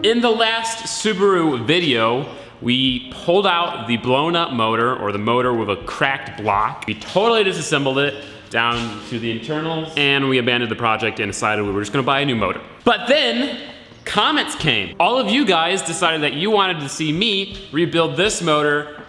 In the last Subaru video, we pulled out the blown up motor, or the motor with a cracked block. We totally disassembled it down to the internals, and we abandoned the project and decided we were just gonna buy a new motor. But then, comments came. All of you guys decided that you wanted to see me rebuild this motor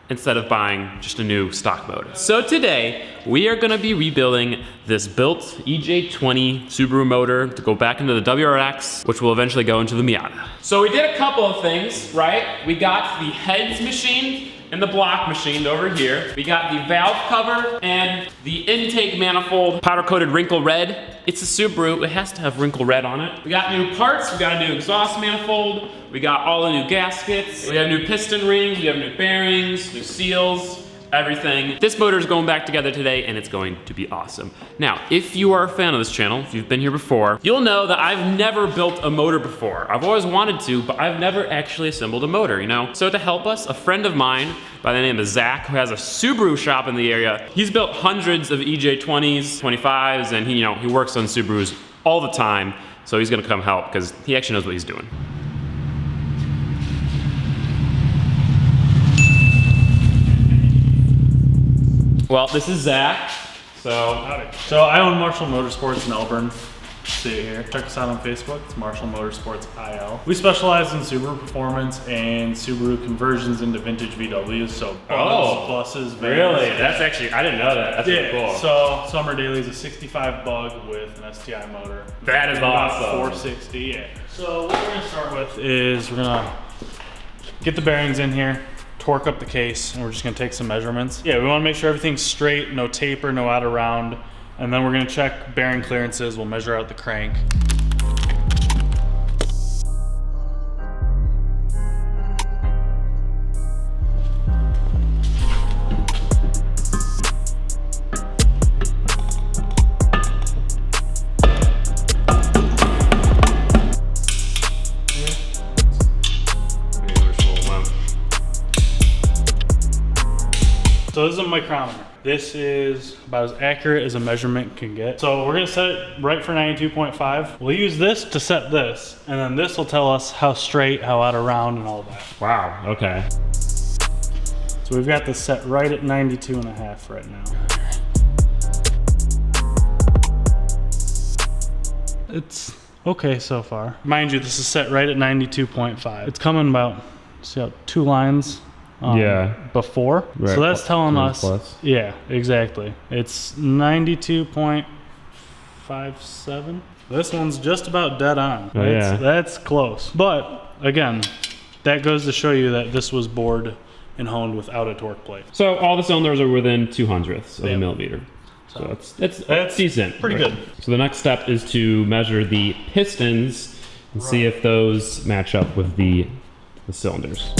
instead of buying just a new stock motor. So today, we are gonna be rebuilding this built EJ20 Subaru motor to go back into the WRX, which will eventually go into the Miata. So we did a couple of things, right? We got the heads machined and the block machined over here. We got the valve cover and the intake manifold powder coated wrinkle red. It's a Subaru, it has to have wrinkle red on it. We got new parts, we got a new exhaust manifold, we got all the new gaskets, we have new piston rings, we have new bearings, new seals, everything. This motor is going back together today and it's going to be awesome. Now, if you are a fan of this channel, if you've been here before, you'll know that I've never built a motor before. I've always wanted to, but I've never actually assembled a motor, you know? So to help us, a friend of mine by the name of Zach, who has a Subaru shop in the area, he's built hundreds of EJ20s, 25s, and he works on Subarus all the time. So he's gonna come help because he actually knows what he's doing. Well, this is Zach. So I own Marshall Motorsports in Elburn. See it here. Check us out on Facebook. It's Marshall Motorsports IL. We specialize in Subaru performance and Subaru conversions into vintage VWs. So pluses, vans. Really? That's actually, I didn't know that. That's really cool. So Summer Daily is a 65 bug with an STI motor. That is awesome. 460. Yeah. So what we're gonna start with is we're gonna get the bearings in here, torque up the case, and we're just gonna take some measurements. Yeah, we wanna make sure everything's straight, no taper, no out of round. And then we're gonna check bearing clearances. We'll measure out the crank. So this is a micrometer. This is about as accurate as a measurement can get. So we're gonna set it right for 92.5. We'll use this to set this, and then this will tell us how straight, how out of round, and all that. Wow, okay. So we've got this set right at 92.5 right now. It's okay so far. Mind you, this is set right at 92.5. It's coming about, see how 2 lines before. Right. So that's telling us, plus. Yeah, exactly. It's 92.57. This one's just about dead on. Oh, yeah. That's close. But again, that goes to show you that this was bored and honed without a torque plate. So all the cylinders are within 2/100ths of a millimeter. So that's decent. Pretty good. So the next step is to measure the pistons and see if those match up with the cylinders.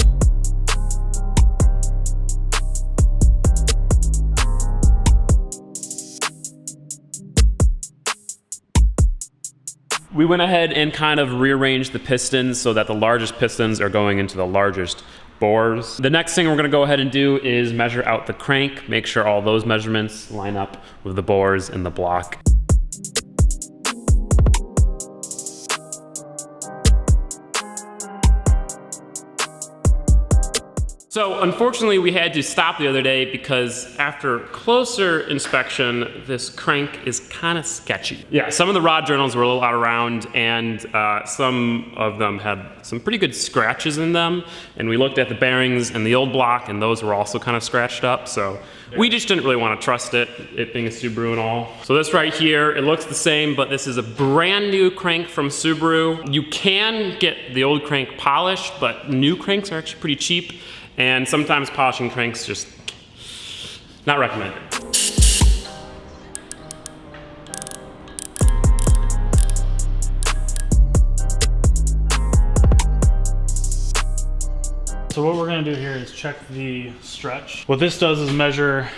We went ahead and kind of rearranged the pistons so that the largest pistons are going into the largest bores. The next thing we're gonna go ahead and do is measure out the crank, make sure all those measurements line up with the bores and the block. So unfortunately we had to stop the other day because after closer inspection, this crank is kind of sketchy. Yeah, some of the rod journals were a little out of round and some of them had some pretty good scratches in them. And we looked at the bearings and the old block and those were also kind of scratched up. So we just didn't really want to trust it being a Subaru and all. So this right here, it looks the same, but this is a brand new crank from Subaru. You can get the old crank polished, but new cranks are actually pretty cheap. And sometimes polishing cranks just not recommended. So what we're gonna do here is check the stretch. What this does is measure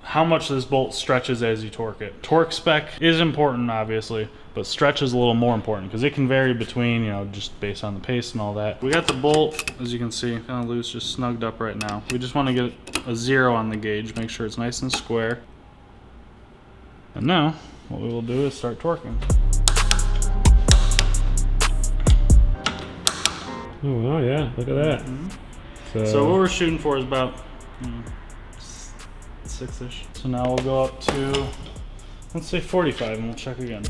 how much this bolt stretches as you torque it. Torque spec is important, obviously, but stretch is a little more important because it can vary between, you know, just based on the pace and all that. We got the bolt, as you can see, kind of loose, just snugged up right now. We just want to get a 0 on the gauge, make sure it's nice and square. And now, what we will do is start torquing. Oh wow, yeah, look at that. So what we're shooting for is about 6-ish. So now we'll go up to, let's say 45, and we'll check again.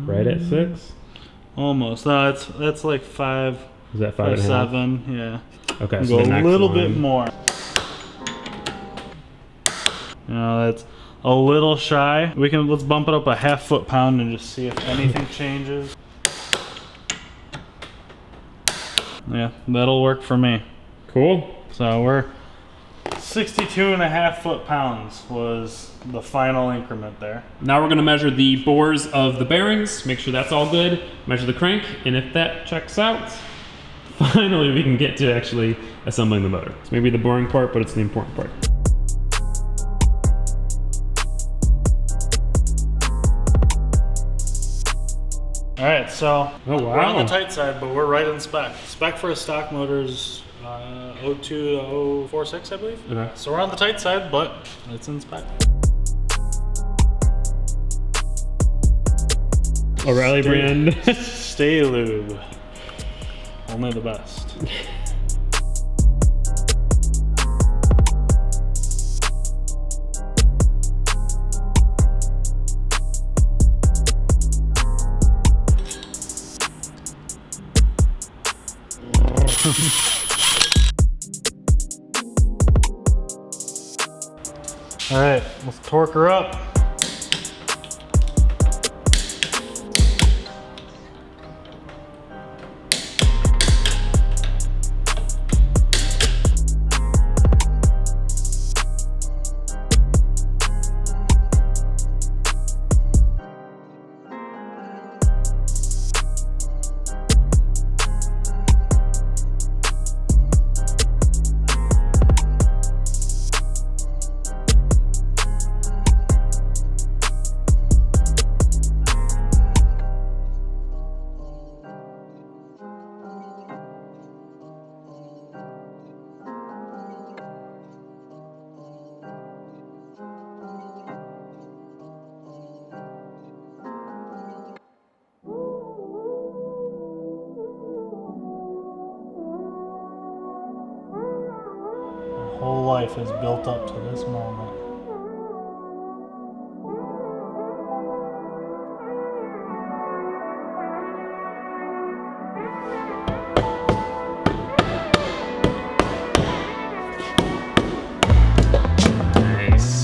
Right at 6? Almost. No, that's like 5. Is that 5 and a half? 7, yeah. Okay, We'll so go the a next little one. bit more. You know, that's a little shy. Let's bump it up a ½ foot-pound and just see if anything changes. Yeah, that'll work for me. Cool. So we're 62.5 foot-pounds was the final increment there. Now we're gonna measure the bores of the bearings, make sure that's all good, measure the crank, and if that checks out, finally we can get to actually assembling the motor. It's maybe the boring part, but it's the important part. All right, so Oh, wow. we're on the tight side, but we're right in spec. Spec for a stock motor is 02 to 046, I believe. Okay. So we're on the tight side, but it's in spec. O'Reilly brand. Stay lube. Only the best. All right, let's torque her up. My whole life is built up to this moment. Nice.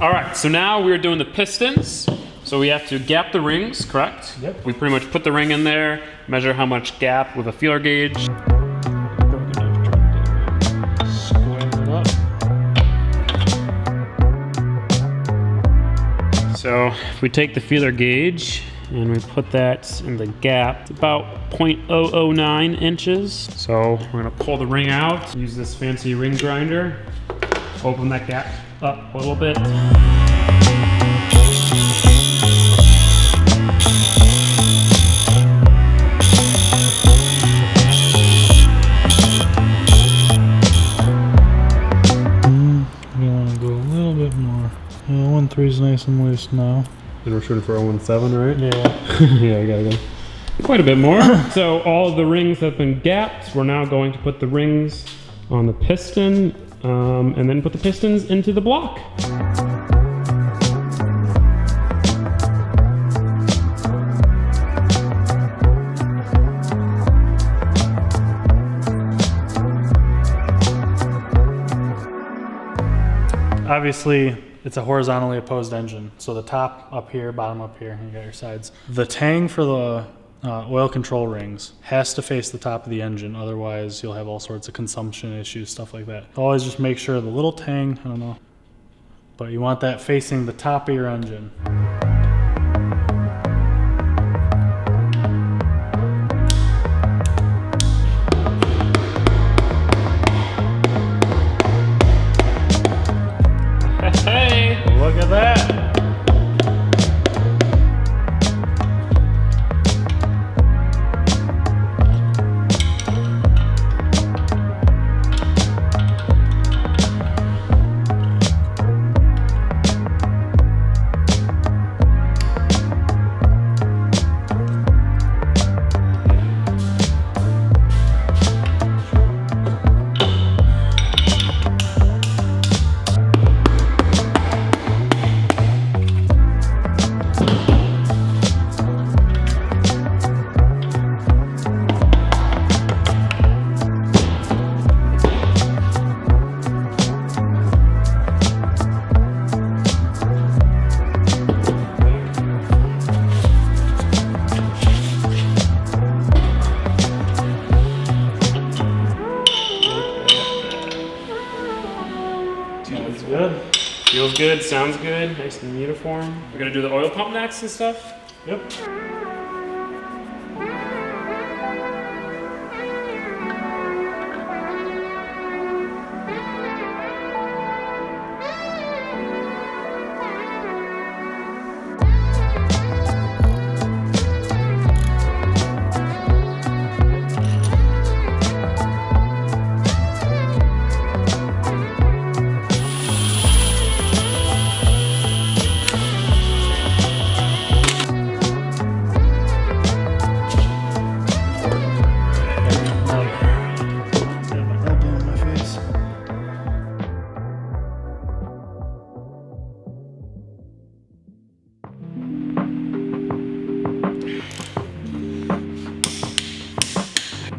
All right, so now we're doing the pistons. So we have to gap the rings, correct? Yep. We pretty much put the ring in there, measure how much gap with a feeler gauge. Square it up. So if we take the feeler gauge and we put that in the gap, it's about 0.009 inches. So we're gonna pull the ring out, use this fancy ring grinder, open that gap up a little bit. We want to go a little bit more. 1.3 is nice and loose now. And we're shooting for 0.17, right? Yeah. Yeah, I gotta go quite a bit more. So all of the rings have been gapped. We're now going to put the rings on the piston and then put the pistons into the block. Obviously, it's a horizontally opposed engine. So the top up here, bottom up here, and you got your sides. The tang for the oil control rings has to face the top of the engine. Otherwise, you'll have all sorts of consumption issues, stuff like that. Always just make sure the little tang, I don't know, but you want that facing the top of your engine. Hey! Look at that. Feels good, sounds good, nice and uniform. We're gonna do the oil pump next and stuff? Yep.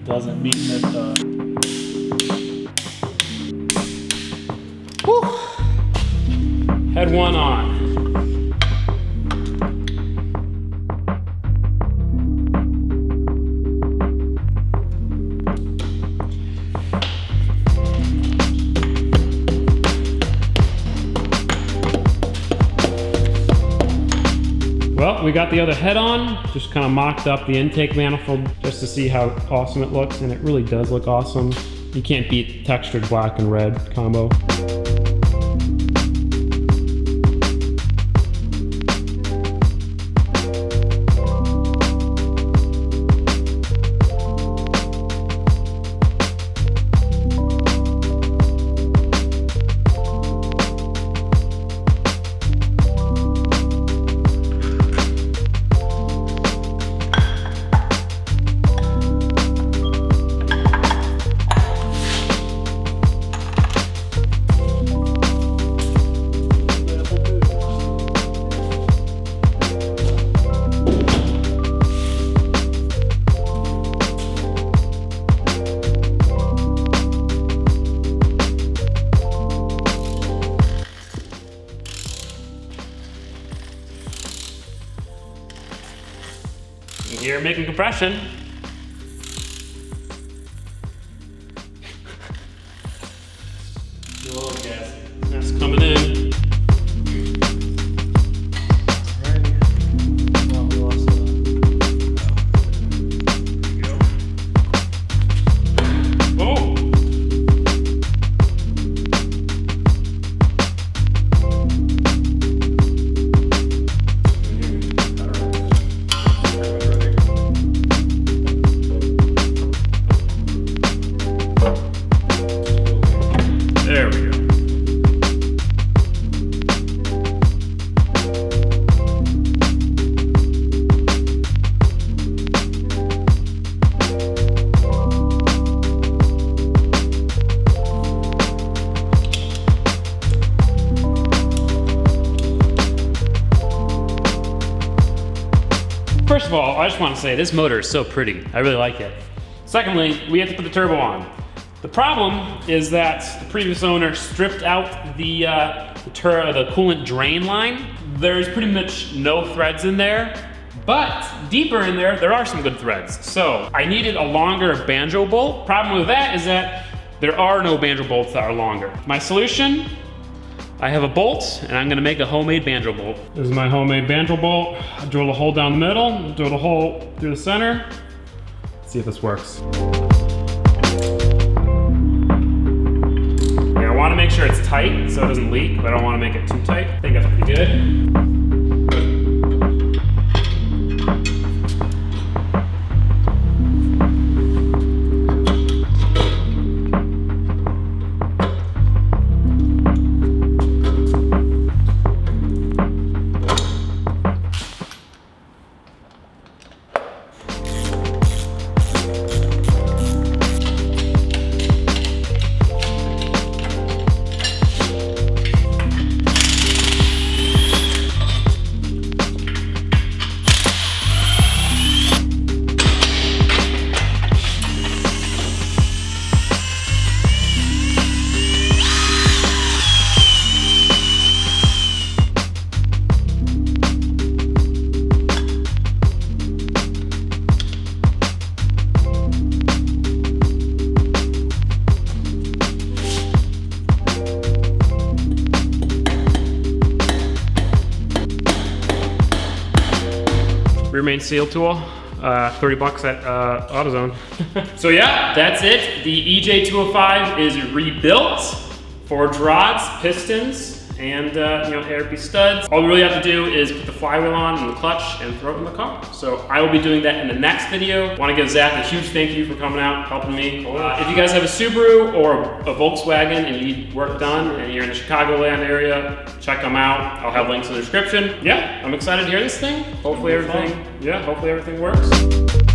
Doesn't mean that Head one on. Well, we got the other head on, just kind of mocked up the intake manifold just to see how awesome it looks, and it really does look awesome. You can't beat textured black and red combo. Here making compression. Oh, gas. That's coming in. There we go. First of all, I just want to say this motor is so pretty. I really like it. Secondly, we have to put the turbo on. The problem is that the previous owner stripped out the coolant drain line. There's pretty much no threads in there, but deeper in there are some good threads. So I needed a longer banjo bolt. Problem with that is that there are no banjo bolts that are longer. My solution, I have a bolt and I'm gonna make a homemade banjo bolt. This is my homemade banjo bolt. I drilled a hole down the middle, drilled a hole through the center. Let's see if this works. I want to make sure it's tight so it doesn't leak, but I don't want to make it too tight. I think that's pretty good. main seal tool. 30 bucks at AutoZone. So yeah, that's it. The EJ205 is rebuilt. Forged rods, pistons, and you know, ARP studs. All we really have to do is put the flywheel on and the clutch and throw it in the car. So I will be doing that in the next video. Want to give Zach a huge thank you for coming out, helping me. If you guys have a Subaru or a Volkswagen and you need work done and you're in the Chicagoland area, check them out. I'll have links in the description. Yeah, I'm excited to hear this thing. Hopefully everything works.